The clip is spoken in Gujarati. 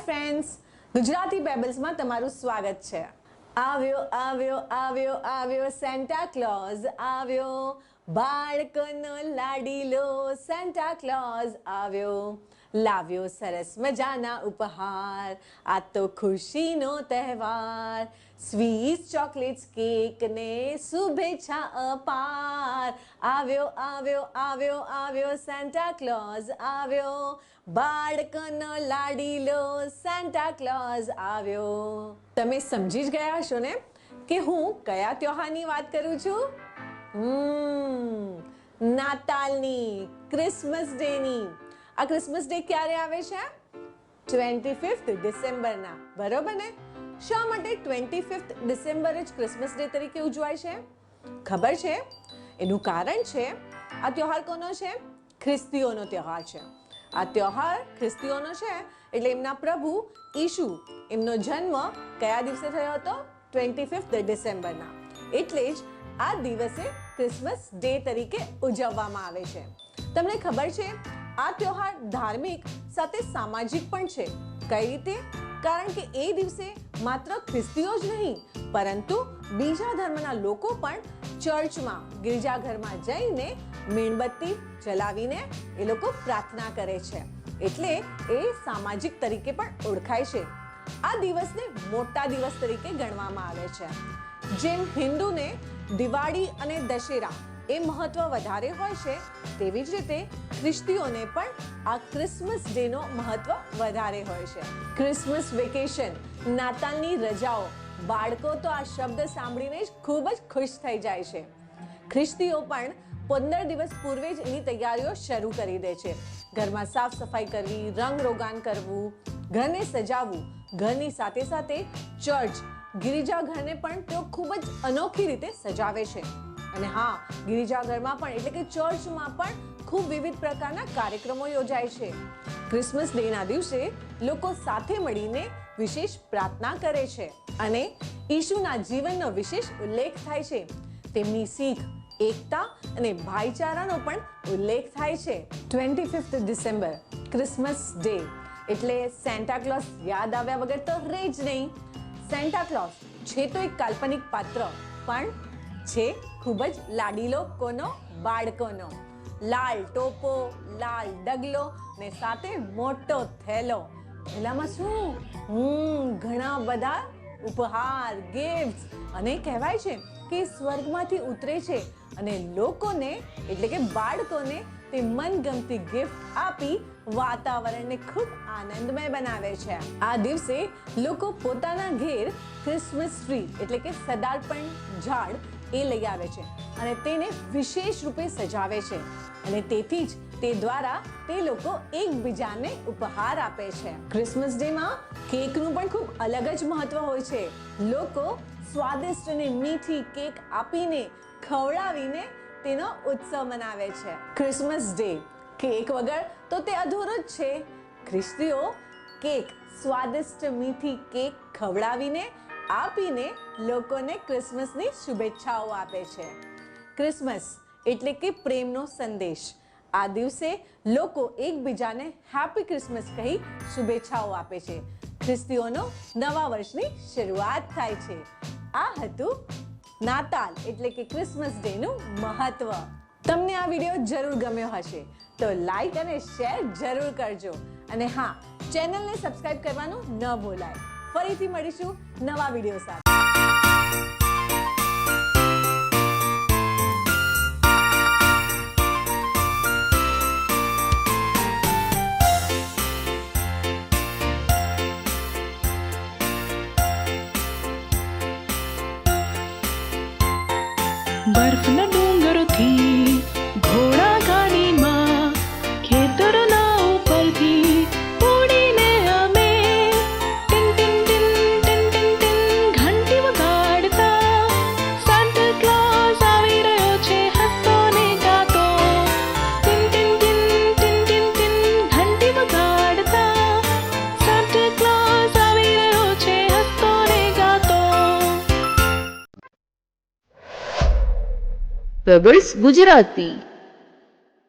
ફ્રેન્ડ્સ, ગુજરાતી પેબલ્સમાં તમારું સ્વાગત છે. આવ્યો આવ્યો આવ્યો આવ્યો સેન્ટા ક્લોઝ આવ્યો, બાળકોનો લાડીલો સેન્ટા ક્લોઝ આવ્યો, લાવ્યો સરસ મજાના ઉપહાર, આ તો ખુશીનો તહેવાર, સ્વીટ્સ ચોકલેટ્સ કેક ને શુભેચ્છા અપાર. આવ્યો આવ્યો આવ્યો આવ્યો સેન્ટા ક્લોઝ આવ્યો, બાળકોનો લાડીલો સેન્ટા ક્લોઝ આવ્યો. તમે સમજી જ ગયા હશો ને કે હું કયા તહેવારની વાત કરું છું? નાતાલની, ક્રિસમસ ડેની. આ ક્રિસમસ ડે ક્યારે આવે છે? 25th ડિસેમ્બરના, બરોબર ને? શા માટે 25th ડિસેમ્બરે જ ક્રિસમસ ડે તરીકે ઉજવાય છે? ખબર છે? એનું કારણ છે, આ તહેવાર કોનો છે? ખ્રિસ્તીઓનો તહેવાર છે. આ તહેવાર ખ્રિસ્તીઓનો છે એટલે એમના પ્રભુ ઈસુ, એમનો જન્મ કયા દિવસે થયો હતો? 25th ડિસેમ્બરના. એટલે જ આ દિવસે ક્રિસમસ ડે તરીકે ઉજવવામાં આવે છે. તમને ખબર છે, આ તહેવાર ધાર્મિક સાથે સામાજિક પણ છે. કઈ રીતે? કારણ કે એ દિવસે માત્ર ખ્રિસ્તીઓ જ નહીં, પરંતુ બીજા ધર્મના લોકો પણ ચર્ચમાં, ગિરજાઘરમાં જઈને મીણબત્તી જલાવીને એ લોકો પ્રાર્થના કરે છે. એટલે એ સામાજિક તરીકે પણ ઓળખાય છે. આ દિવસને મોટા દિવસ તરીકે ગણવામાં આવે છે. જેમ હિન્દુને દિવાળી અને દશેરા એ મહત્વ વધારે હોય છે, તેવી જ રીતે ખ્રિસ્તીઓને પણ આ ક્રિસમસ ડેનો મહત્વ વધારે હોય છે. ક્રિસમસ વેકેશન, નાતાલની રજાઓ, બાળકો તો આ શબ્દ સાંભળીને જ ખૂબ જ ખુશ થઈ જાય છે. ખ્રિસ્તીઓ પણ 15 દિવસ પૂર્વે જ એની તૈયારીઓ શરૂ કરી દે છે. ઘરમાં સાફ સફાઈ કરવી, રંગ રોગાન કરવું, ઘરને સજાવવું, ઘરની સાથે સાથે ચર્ચ, ગિરિજાઘરને પણ તેઓ ખૂબ જ અનોખી રીતે સજાવે છે. અને હા, ગિરિજાઘરમાં પણ એટલે કે ચર્ચમાં પણ ખૂબ વિવિધ પ્રકારના કાર્યક્રમો યોજાય છે. ક્રિસમસ ડેના દિવસે લોકો સાથે મળીને વિશેષ પ્રાર્થના કરે છે અને ઈસુના જીવનનો વિશેષ ઉલ્લેખ થાય છે. તેમની શીખ, એકતા અને ભાઈચારાનો પણ ઉલ્લેખ થાય છે. 25th ડિસેમ્બર, ક્રિસમસ ડે એટલે સેન્ટા ક્લોઝ યાદ આવ્યા વગર તો રહે જ નહીં. સેન્ટા ક્લોઝ છે તો એક કાલ્પનિક પાત્ર, પણ છે ખૂબ જ લાડીલો કોનો? બાળકોનો. લાલ ટોપો, લાલ ડગલો ને સાથે મોટો થેલો. થેલામાં શું? ઘણા બધા ઉપહાર, ગિફ્ટ્સ. અને કહેવાય છે કે સ્વર્ગમાંથી ઉતરે છે અને લોકોને એટલે કે બાળકોને તે મનગમતી ગિફ્ટ આપી વાતાવરણને ખૂબ આનંદમય બનાવે છે. આ દિવસે લોકો પોતાના ઘેર ક્રિસમસ ટ્રી એટલે કે સદાર્પણ ઝાડ એ લઈ આવે છે અને તેને વિશેષ રૂપે સજાવે છે. અને તેથી જ તે દ્વારા તે લોકો એકબીજાને ઉપહાર આપે છે. ક્રિસમસ ડેમાં કેકનું પણ ખૂબ અલગ જ મહત્વ હોય છે. લોકો સ્વાદિષ્ટ અને મીઠી કેક આપીને, ખવડાવીને તેનો ઉત્સવ મનાવે છે. ક્રિસમસ ડે, કેક વગર તો તે અધૂરો જ છે. ખ્રિસ્તીઓ કેક, સ્વાદિષ્ટ મીઠી કેક ખવડાવીને, આપીને લોકોને ક્રિસમસની શુભેચ્છાઓ આપે છે. ક્રિસમસ એટલે કે પ્રેમનો સંદેશ. આ દિવસે લોકો એકબીજાને હેપી ક્રિસમસ કહી શુભેચ્છાઓ આપે છે. ખ્રિસ્તીઓનો નવા વર્ષની શરૂઆત થાય છે. આ હતું નાતાલ એટલે કે ક્રિસમસ ડેનું મહત્વ. તમને આ વિડીયો જરૂર ગમ્યો હશે તો લાઈક અને શેર જરૂર કરજો. અને હા, ચેનલને સબસ્ક્રાઇબ કરવાનું ન ભૂલાય. ફરીથી મળીશું નવા વિડીયો સાથે. બરફના ડુંગરોથી ઘોડા ગાડીમાં ખેતરના ઉપરથી ઉડીને અમે ટીન ટીન ટીન ટીન ટીન ટીન ઘંટી વગાડતા સાન્ટા ક્લોઝ આવી રહ્યો છે હસતો ને ગાતો. ટીન ટીન ટીન ટીન ટીન ટીન ઘંટી વગાડતા સાન્ટા ક્લોઝ આવી રહ્યો છે હસતો ને ગાતો. પેબલ્સ ગુજરાતી.